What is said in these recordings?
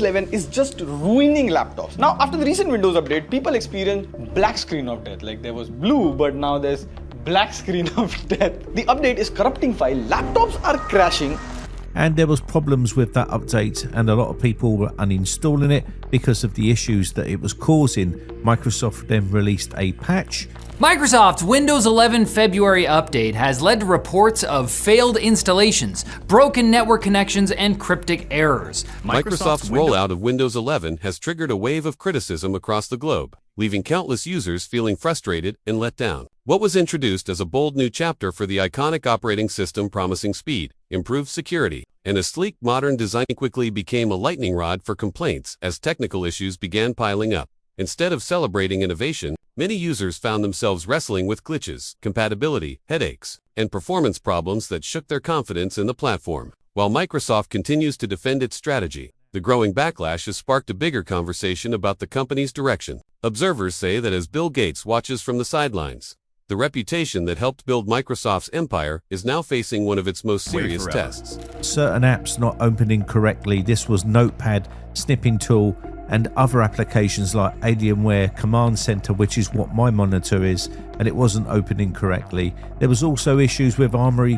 Windows 11 is just ruining laptops. Now, after the recent Windows update, people experienced black screen of death. Like there was blue, but now there's black screen of death. The update is corrupting file, laptops are crashing. And there was problems with that update, and a lot of people were uninstalling it because of the issues that it was causing. Microsoft then released a patch. Microsoft's Windows 11 February update has led to reports of failed installations, broken network connections, and cryptic errors. Microsoft's rollout of Windows 11 has triggered a wave of criticism across the globe, leaving countless users feeling frustrated and let down. What was introduced as a bold new chapter for the iconic operating system promising speed, improved security, and a sleek modern design quickly became a lightning rod for complaints as technical issues began piling up. Instead of celebrating innovation, many users found themselves wrestling with glitches, compatibility, headaches, and performance problems that shook their confidence in the platform. While Microsoft continues to defend its strategy, the growing backlash has sparked a bigger conversation about the company's direction. Observers say that as Bill Gates watches from the sidelines, the reputation that helped build Microsoft's empire is now facing one of its most serious tests. Certain apps not opening correctly. This was Notepad, snipping tool, and other applications like Alienware Command Center, which is what my monitor is, and it wasn't opening correctly. There was also issues with Armory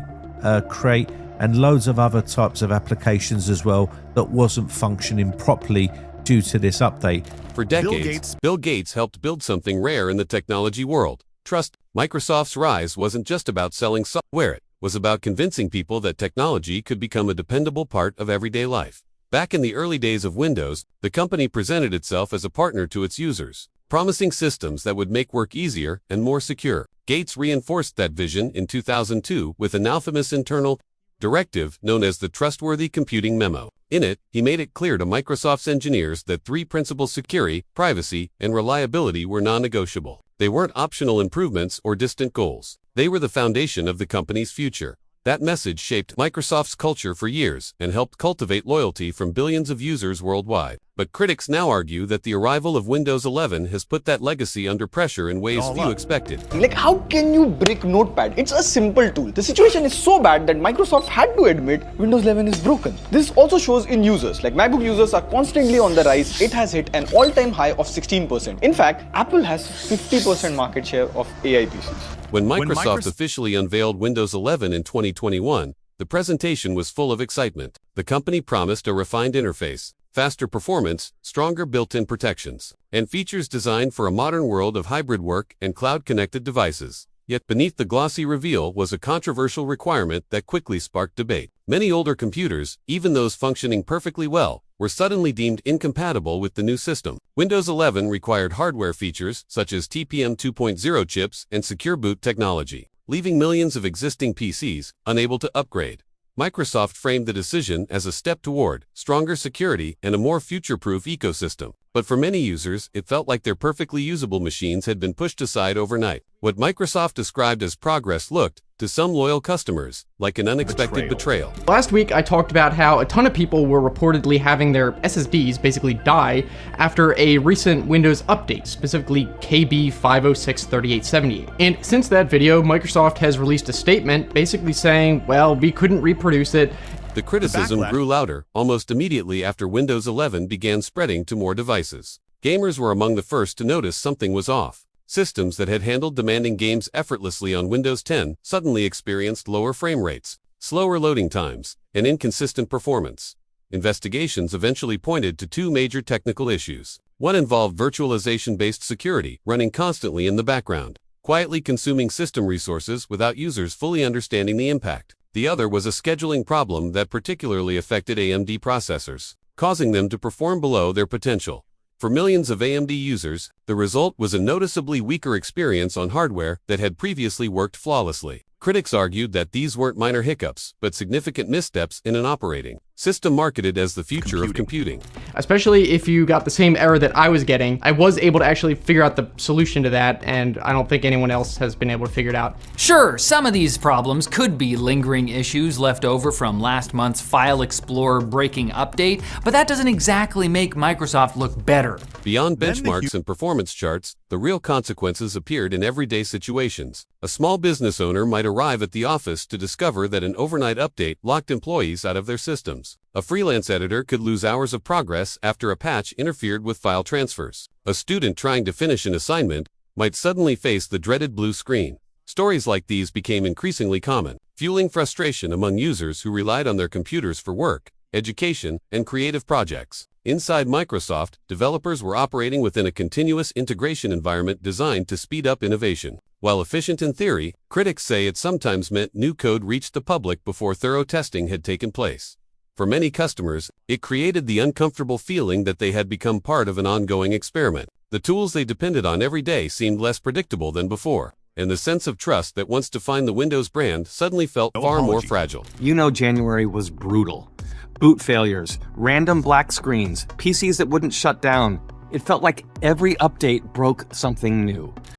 Crate and loads of other types of applications as well that wasn't functioning properly due to this update. For decades, Bill Gates helped build something rare in the technology world. Trust. Microsoft's rise wasn't just about selling software, it was about convincing people that technology could become a dependable part of everyday life. Back in the early days of Windows, the company presented itself as a partner to its users, promising systems that would make work easier and more secure. Gates reinforced that vision in 2002 with an infamous internal directive known as the Trustworthy Computing Memo. In it, he made it clear to Microsoft's engineers that three principles: security, privacy, and reliability were non-negotiable. They weren't optional improvements or distant goals. They were the foundation of the company's future. That message shaped Microsoft's culture for years and helped cultivate loyalty from billions of users worldwide. But critics now argue that the arrival of Windows 11 has put that legacy under pressure in ways few expected. Like, how can you break Notepad? It's a simple tool. The situation is so bad that Microsoft had to admit Windows 11 is broken. This also shows in users. Like, MacBook users are constantly on the rise. It has hit an all-time high of 16%. In fact, Apple has 50% market share of AI PCs. When Microsoft officially unveiled Windows 11 in 2021, the presentation was full of excitement. The company promised a refined interface, faster performance, stronger built-in protections, and features designed for a modern world of hybrid work and cloud-connected devices. Yet beneath the glossy reveal was a controversial requirement that quickly sparked debate. Many older computers, even those functioning perfectly well, were suddenly deemed incompatible with the new system. Windows 11 required hardware features such as TPM 2.0 chips and secure boot technology, leaving millions of existing PCs unable to upgrade. Microsoft framed the decision as a step toward stronger security and a more future-proof ecosystem. But for many users, it felt like their perfectly usable machines had been pushed aside overnight. What Microsoft described as progress looked, to some loyal customers, like an unexpected betrayal. Last week, I talked about how a ton of people were reportedly having their SSDs basically die after a recent Windows update, specifically KB 5063878. And since that video, Microsoft has released a statement basically saying, well, we couldn't reproduce it. The criticism grew louder almost immediately after Windows 11 began spreading to more devices. Gamers were among the first to notice something was off. Systems that had handled demanding games effortlessly on Windows 10 suddenly experienced lower frame rates, slower loading times, and inconsistent performance. Investigations eventually pointed to two major technical issues. One involved virtualization-based security running constantly in the background, quietly consuming system resources without users fully understanding the impact. The other was a scheduling problem that particularly affected AMD processors, causing them to perform below their potential. For millions of AMD users, the result was a noticeably weaker experience on hardware that had previously worked flawlessly. Critics argued that these weren't minor hiccups, but significant missteps in an operating system marketed as the future of computing. Especially if you got the same error that I was getting, I was able to actually figure out the solution to that, and I don't think anyone else has been able to figure it out. Sure, some of these problems could be lingering issues left over from last month's File Explorer breaking update, but that doesn't exactly make Microsoft look better. Beyond benchmarks and performance charts, The real consequences appeared in everyday situations. A small business owner might arrive at the office to discover that an overnight update locked employees out of their systems. A freelance editor could lose hours of progress after a patch interfered with file transfers. A student trying to finish an assignment might suddenly face the dreaded blue screen. Stories like these became increasingly common, fueling frustration among users who relied on their computers for work, education, and creative projects. Inside Microsoft, developers were operating within a continuous integration environment designed to speed up innovation. While efficient in theory, critics say it sometimes meant new code reached the public before thorough testing had taken place. For many customers, it created the uncomfortable feeling that they had become part of an ongoing experiment. The tools they depended on every day seemed less predictable than before, and the sense of trust that once defined the Windows brand suddenly felt far more fragile. You know, January was brutal. Boot failures, random black screens, PCs that wouldn't shut down. It felt like every update broke something new.